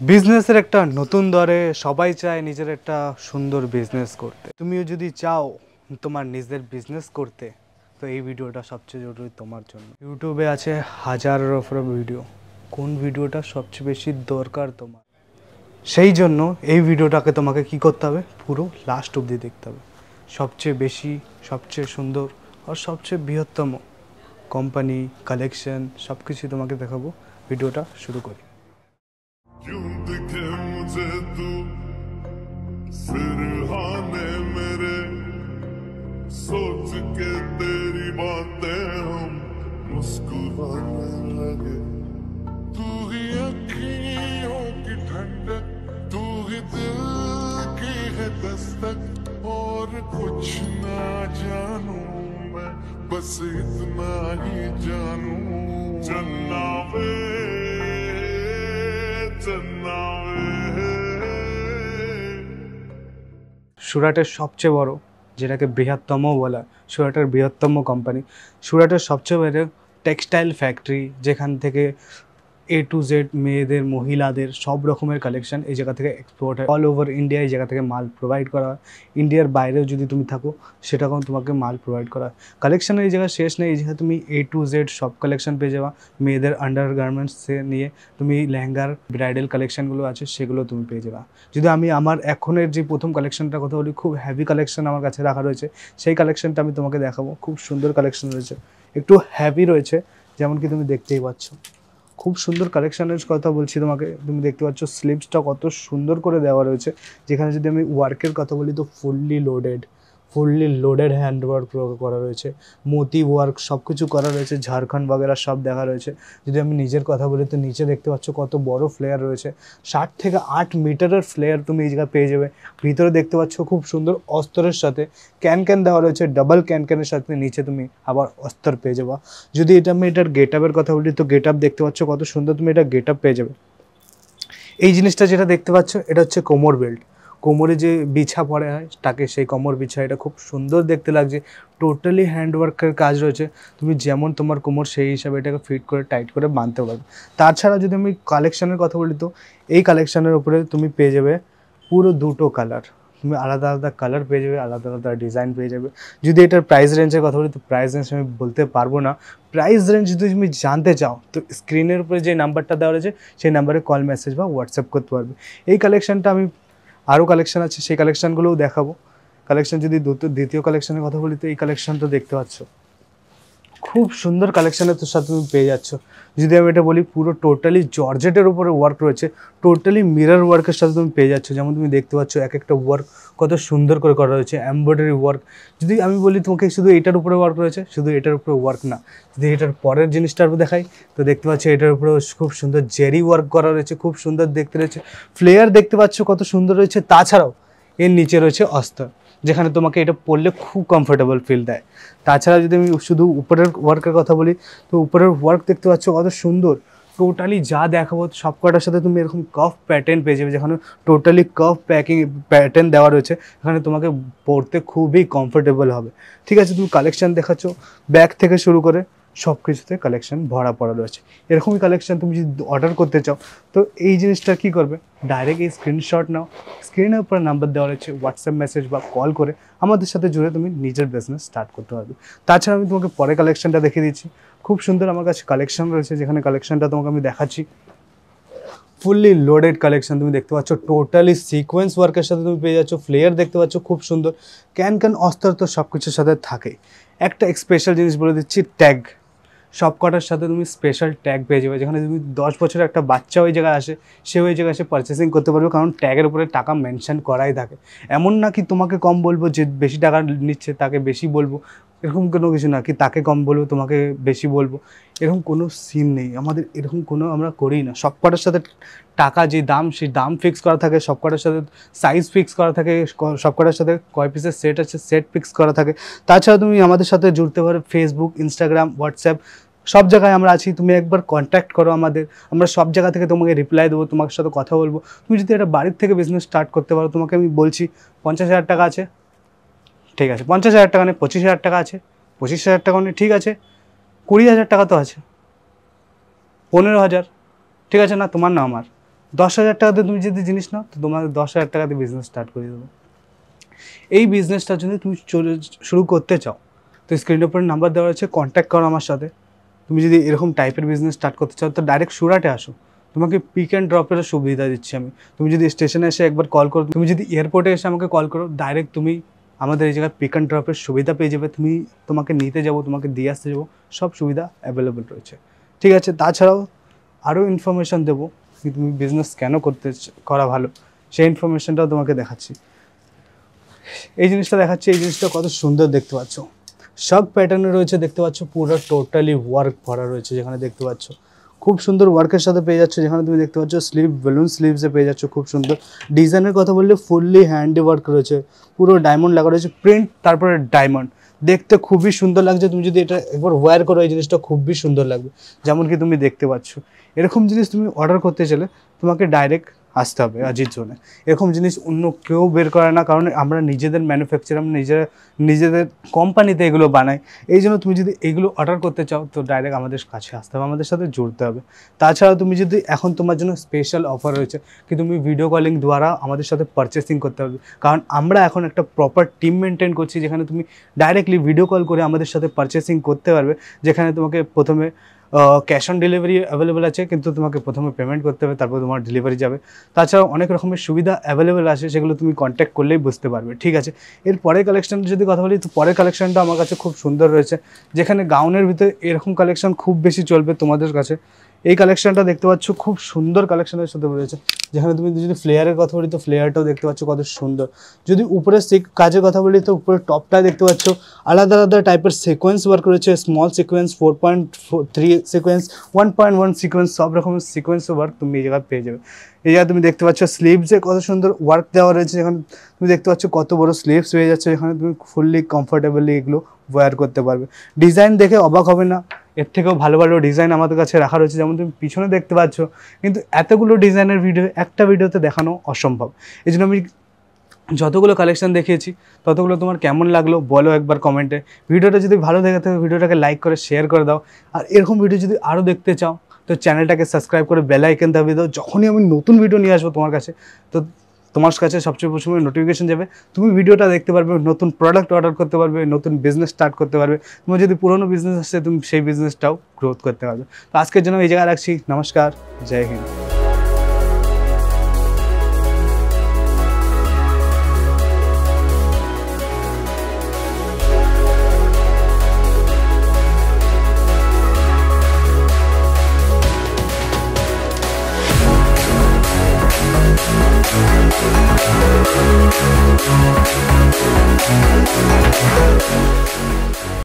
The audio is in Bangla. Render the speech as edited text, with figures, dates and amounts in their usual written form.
বিজনেসের একটা নতুন দরে সবাই চায় নিজের একটা সুন্দর বিজনেস করতে। তুমিও যদি চাও তোমার নিজের বিজনেস করতে, তো এই ভিডিওটা সবচেয়ে জরুরি তোমার জন্য। ইউটিউবে আছে হাজারের ওপরে ভিডিও, কোন ভিডিওটা সবচেয়ে বেশি দরকার তোমার, সেই জন্য এই ভিডিওটাকে তোমাকে কি করতে হবে, পুরো লাস্ট অবধি দেখতে হবে। সবচেয়ে বেশি, সবচেয়ে সুন্দর আর সবচেয়ে বৃহত্তম কোম্পানি, কালেকশন সব কিছুই তোমাকে দেখাবো। ভিডিওটা শুরু করি। क्यों दिखे मुझे तू सिरहाने मेरे, सोच के तेरी बातें हम मुस्कुराने लगे। तू ही अखियों की ठंडक, तू ही दिल की है दस्तक, और कुछ ना जानू मैं, बस इतना ही जानू चन्ना वे সুরাটের সবচেয়ে বড়, যেটাকে বৃহত্তম বলা, সুরাটের বৃহত্তম কোম্পানি, সুরাটের সবচেয়ে বড় টেক্সটাইল ফ্যাক্টরি, যেখান থেকে A to Z মেয়েদের, মহিলাদের সব রকমের কালেকশন এই জায়গা থেকে এক্সপোর্ট হয় অল ওভার ইন্ডিয়া। এই জায়গা থেকে মাল প্রোভাইড করা হয়। ইন্ডিয়ার বাইরেও যদি তুমি থাকো সেটাকেও তোমাকে মাল প্রোভাইড করা হয়। কালেকশনের এই জায়গা শেষ নেই, এই জায়গায় তুমি A to Z সব কালেকশন পেয়ে যাওয়া। মেয়েদের আন্ডার গার্মেন্টসে নিয়ে তুমি লেহেঙ্গার ব্রাইডাল কালেকশনগুলো আছে সেগুলো তুমি পেয়ে যাবা। যদি আমি আমার এখনের যে প্রথম কালেকশনটার কথা বলি, খুব হেভি কালেকশন আমার কাছে রাখা রয়েছে, সেই কালেকশনটা আমি তোমাকে দেখাবো। খুব সুন্দর কালেকশন রয়েছে, একটু হেভি রয়েছে, যেমন কি তুমি দেখতেই পাচ্ছ। খুব সুন্দর কালেকশনের কথা বলছি তোমাকে। তুমি দেখতে পাচ্ছ স্লিভসটা কত সুন্দর করে দেওয়া রয়েছে। যেখানে যদি আমি ওয়ার্কের কথা বলি তো ফুললি লোডেড হ্যান্ড ওয়ার্ক করা রয়েছে, মোতি ওয়ার্ক সব কিছু করা রয়েছে, ঝাড়খণ্ড বাগেরা সব দেখা রয়েছে। যদি আমি নিজের কথা বলি তো নিচে দেখতে পাচ্ছ কত বড় ফ্লেয়ার রয়েছে, 7 থেকে 8 মিটারের ফ্লেয়ার তুমি এই জায়গায় পেয়ে যাবে। ভিতরে দেখতে পাচ্ছ খুব সুন্দর অস্তরের সাথে ক্যান দেওয়া রয়েছে, ডাবল ক্যানের সাথে নিচে তুমি আবার অস্তর পেয়ে যাবা। যদি আমি এটার গেট আপের কথা বলি তো গেট আপ দেখতে পাচ্ছ কত সুন্দর, তুমি এটা গেট আপ পেয়ে যাবে। এই জিনিসটা যেটা দেখতে পাচ্ছ এটা হচ্ছে কোমর বেল্ট। কোমরে যে বিছা পড়ে হয় তাকে সেই কোমর বিছা, এটা খুব সুন্দর দেখতে লাগছে। টোটালি হ্যান্ডওয়ার্কের কাজ রয়েছে, তুমি যেমন তোমার কোমর সেই হিসাবে এটাকে ফিট করে টাইট করে বাঁধতে পারবে। তাছাড়া যদি আমি কালেকশানের কথা বলি তো এই কালেকশানের উপরে তুমি পেয়ে যাবে পুরো দুটো কালার, তুমি আলাদা আলাদা কালার পেয়ে যাবে, আলাদা আলাদা ডিজাইন পেয়ে যাবে। যদি এটার প্রাইস রেঞ্জের কথা বলি তো প্রাইস রেঞ্জ আমি বলতে পারবো না। প্রাইস রেঞ্জ যদি তুমি জানতে চাও তো স্ক্রিনের উপরে যে নাম্বারটা দেওয়া রয়েছে সেই নাম্বারে কল মেসেজ বা হোয়াটসঅ্যাপ করতে পারবে। এই কালেকশানটা আমি আরও কালেকশান আছে সেই কালেকশানগুলোও দেখাবো। কালেকশান যদি দ্বিতীয় কালেকশানের কথা বলি তো এই কালেকশানটা দেখতে পাচ্ছ খুব সুন্দর কালেকশানের তোর সাথে তুমি পেয়ে যাচ্ছ। যদি আমি এটা বলি পুরো টোটালি জর্জেটের উপরে ওয়ার্ক রয়েছে, টোটালি মিরর ওয়ার্কের সাথে তুমি পেয়ে যাচ্ছ। যেমন তুমি দেখতে পাচ্ছ এক একটা ওয়ার্ক কত সুন্দর করে করা রয়েছে, এমব্রয়ডারি ওয়ার্ক। যদি আমি বলি তোমাকে শুধু এটার উপরে ওয়ার্ক রয়েছে, শুধু এটার উপরে ওয়ার্ক না, যদি এটার পরের জিনিসটার দেখাই তো দেখতে পাচ্ছ এটার উপরেও খুব সুন্দর জেরি ওয়ার্ক করা রয়েছে, খুব সুন্দর দেখতে রয়েছে। ফ্লেয়ার দেখতে পাচ্ছ কত সুন্দর রয়েছে। তাছাড়াও এর নিচে রয়েছে অস্তর, যেখানে তোমাকে এটা পরলে খুব কমফোর্টেবল ফিল দেয়। তাছাড়া যদি আমি শুধু উপরের ওয়ার্কের কথা বলি তো উপরের ওয়ার্ক দেখতে পাচ্ছ কত সুন্দর। টোটালি যা দেখাবো সব কটার সাথে তুমি এরকম কাফ প্যাটার্ন পেয়ে যাবে, যেখানে টোটালি কাফ প্যাটার্ন দেওয়া রয়েছে, এখানে তোমাকে পরতে খুবই কমফোর্টেবল হবে। ঠিক আছে, তুমি কালেকশান দেখাচ্ছ ব্যাগ থেকে শুরু করে সব কিছুতে কালেকশান ভরা পড়া রয়েছে। এরকমই কালেকশান তুমি যদি অর্ডার করতে চাও তো এই জিনিসটা কী করবে, ডাইরেক্ট এই স্ক্রিনশট নাও, স্ক্রিনের উপর নাম্বার দেওয়া রয়েছে, হোয়াটসঅ্যাপ মেসেজ বা কল করে আমাদের সাথে জুড়ে তুমি নিজের বিজনেস স্টার্ট করতে পারবে। তাছাড়া আমি তোমাকে পরে কালেকশানটা দেখিয়ে দিচ্ছি। খুব সুন্দর আমার কাছে কালেকশান রয়েছে, যেখানে কালেকশানটা তোমাকে আমি দেখাচ্ছি। ফুললি লোডেড কালেকশন তুমি দেখতে পাচ্ছ, টোটালি সিকোয়েন্স ওয়ার্কের সাথে তুমি পেয়ে যাচ্ছ। ফ্লেয়ার দেখতে পাচ্ছ খুব সুন্দর, ক্যান অস্তর তো সব কিছুর সাথে থাকে। একটা স্পেশাল জিনিস বলে দিচ্ছি, ট্যাগ। সব কটার সাথে তুমি স্পেশাল ট্যাগ পেয়ে যাবে, যেখানে তুমি 10 বছরের একটা বাচ্চা ওই জায়গায় আসে, সে ওই জায়গায় এসে পারচেসিং করতে পারবে, কারণ ট্যাগের উপরে টাকা মেনশন করাই থাকে। এমন না কি তোমাকে কম বলবো, যে বেশি টাকা নিচ্ছে তাকে বেশি বলবো, এরকম কোনো কিছু না, কি তাকে কম বলবো তোমাকে বেশি বলবো, এরকম কোনো সিন নেই আমাদের, এরকম কোনো আমরা করি না। সব কটার সাথে টাকা যে দাম সেই দাম ফিক্স করা থাকে, সব কটার সাথে সাইজ ফিক্স করা থাকে, সব কটার সাথে কয় পিসের সেট আছে সেট ফিক্স করা থাকে। তাছাড়া তুমি আমাদের সাথে জুড়তে পারো ফেসবুক, ইনস্টাগ্রাম, হোয়াটসঅ্যাপ, সব জায়গায় আমরা আছি। তুমি একবার কন্ট্যাক্ট করো আমাদের, আমরা সব জায়গা থেকে তোমাকে রিপ্লাই দেবো, তোমার সাথে কথা বলবো। তুমি যদি একটা বাড়ির থেকে বিজনেস স্টার্ট করতে পারো, তোমাকে আমি বলছি 50,000 টাকা আছে, ঠিক আছে 50,000 টাকা নেই, 25,000 টাকা আছে, 25,000 টাকা নেই, ঠিক আছে 20,000 টাকা তো আছে, 15,000, ঠিক আছে না তোমার না আমার, 10,000 টাকাতে তুমি যদি জিনিস নাও তো তোমাকে 10,000 টাকাতে বিজনেস স্টার্ট করে দেবো। এই বিজনেসটা যদি তুমি শুরু করতে চাও তো স্ক্রিনের উপর নাম্বার দেওয়া আছে, কন্ট্যাক্ট করো আমার সাথে। তুমি যদি এরকম টাইপের বিজনেস স্টার্ট করতে চাও তো ডাইরেক্ট সুরাটে আসো, তোমাকে পিক অ্যান্ড ড্রপেরও সুবিধা দিচ্ছি আমি। তুমি যদি স্টেশনে এসে একবার কল করো, তুমি যদি এয়ারপোর্টে এসে আমাকে কল করো, ডাইরেক্ট তুমি আমাদের এই জায়গায় পিক অ্যান্ড ড্রপের সুবিধা পেয়ে যাবে। তোমাকে নিতে যাবো, তোমাকে দিয়ে আসতে যাবো, সব সুবিধা অ্যাভেলেবেল রয়েছে, ঠিক আছে। তাছাড়াও আরও ইনফরমেশান দেবো কি তুমি বিজনেস কেন করা ভালো, সেই ইনফরমেশানটাও তোমাকে দেখাচ্ছি। এই জিনিসটা দেখাচ্ছি, এই জিনিসটা কত সুন্দর দেখতে পাচ্ছ, সব প্যাটার্নে রয়েছে দেখতে পাচ্ছ, পুরো টোটালি ওয়ার্ক ভরা রয়েছে। যেখানে দেখতে পাচ্ছ খুব সুন্দর ওয়ার্কের সাথে পেয়ে যাচ্ছ, যেখানে তুমি দেখতে পাচ্ছ স্লিভ বেলুন স্লিভসে পেয়ে যাচ্ছ খুব সুন্দর ডিজাইনের কথা বললে ফুললি হ্যান্ডি ওয়ার্ক রয়েছে, পুরো ডায়মন্ড লাগা রয়েছে, প্রিন্ট তারপরে ডায়মন্ড, দেখতে খুবই সুন্দর লাগছে। তুমি যদি এটা একবার ওয়্যার করো এই জিনিসটা খুবই সুন্দর লাগবে, যেমন কি তুমি দেখতে পাচ্ছ। এরকম জিনিস তুমি অর্ডার করতে চাইলে তোমাকে ডাইরেক্ট আসতে হবে আজিজ জোনে। এরকম জিনিস অন্য কেউ বের করে না, কারণ আমরা নিজেদের ম্যানুফ্যাকচার, আমরা নিজেদের কোম্পানিতে এগুলো বানাই। এই জন্য তুমি যদি এগুলো অর্ডার করতে চাও তো ডাইরেক্ট আমাদের কাছে আসতে হবে, আমাদের সাথে জুড়তে হবে। তাছাড়া তুমি যদি এখন তোমার জন্য স্পেশাল অফার রয়েছে কি তুমি ভিডিও কলিং দ্বারা আমাদের সাথে পারচেসিং করতে পারবে, কারণ আমরা এখন একটা প্রপার টিম মেনটেন করছি, যেখানে তুমি ডাইরেক্টলি ভিডিও কল করে আমাদের সাথে পারচেসিং করতে পারবে। যেখানে তোমাকে প্রথমে ক্যাশ অন ডেলিভারি অ্যাভেলেবেল আছে, কিন্তু তোমাকে প্রথমে পেমেন্ট করতে হবে, তারপর তোমার ডেলিভারি যাবে। তাছাড়াও অনেক রকমের সুবিধা অ্যাভেলেবেল আছে, সেগুলো তুমি কন্ট্যাক্ট করলেই বুঝতে পারবে, ঠিক আছে। এর পরের কালেকশানটা যদি কথা বলি তো পরের কালেকশানটা আমার কাছে খুব সুন্দর রয়েছে, যেখানে গাউনের ভিতরে এরকম কালেকশান খুব বেশি চলবে তোমাদের কাছে। এই কালেকশানটা দেখতে পাচ্ছ খুব সুন্দর কালেকশানের সাথে রয়েছে, যেখানে তুমি যদি ফ্লেয়ারের কথা বলি তো ফ্লেয়ারটাও দেখতে পাচ্ছ কত সুন্দর। যদি উপরে কাজের কথা বলি তো উপরে টপটা দেখতে পাচ্ছ আলাদা আলাদা টাইপের সিকোয়েন্স ওয়ার্ক রয়েছে, স্মল সিকোয়েন্স, 4.3 সিকোয়েন্স, 1.1 সিকোয়েন্স, সব রকমের সিকোয়েন্স ওয়ার্ক তুমি এই জায়গায় পেয়ে যাবে। এই জায়গায় তুমি দেখতে পাচ্ছ স্লিভসে কত সুন্দর ওয়ার্ক দেওয়া রয়েছে, যেখানে তুমি দেখতে পাচ্ছ কত বড় স্লিভস হয়ে যাচ্ছে, যেখানে তুমি ফুললি কমফোর্টেবলি এগুলো ওয়্যার করতে পারবে। ডিজাইন দেখে অবাক হবে না, এর থেকেও ভালো ভালো ডিজাইন আমাদের কাছে রাখা রয়েছে, যেমন তুমি পিছনে দেখতে পাচ্ছ। কিন্তু এতগুলো ডিজাইনের ভিডিও একটা ভিডিওতে দেখানো অসম্ভব, এই জন্য আমি যতগুলো কালেকশন দেখিয়েছি ততগুলো তোমার কেমন লাগলো বলো একবার কমেন্টে। ভিডিওটা যদি ভালো দেখে থাকে ভিডিওটাকে লাইক করে শেয়ার করে দাও, আর এরকম ভিডিও যদি আরও দেখতে চাও তো চ্যানেলটাকে সাবস্ক্রাইব করে বেল আইকন দাবিয়ে দাও। যখনই আমি নতুন ভিডিও নিয়ে আসবো তোমার কাছে তো তোমার কাছে সবচেয়ে প্রথমে নোটিফিকেশন যাবে, তুমি ভিডিওটা দেখতে পারবে, নতুন প্রোডাক্ট অর্ডার করতে পারবে, নতুন বিজনেস স্টার্ট করতে পারবে। তোমার যদি পুরনো বিজনেস আসছে তুমি সেই বিজনেসটাও গ্রোথ করতে পারবে। তো আজকের জন্য এই জায়গায় রাখছি, নমস্কার, জয় হিন্দ।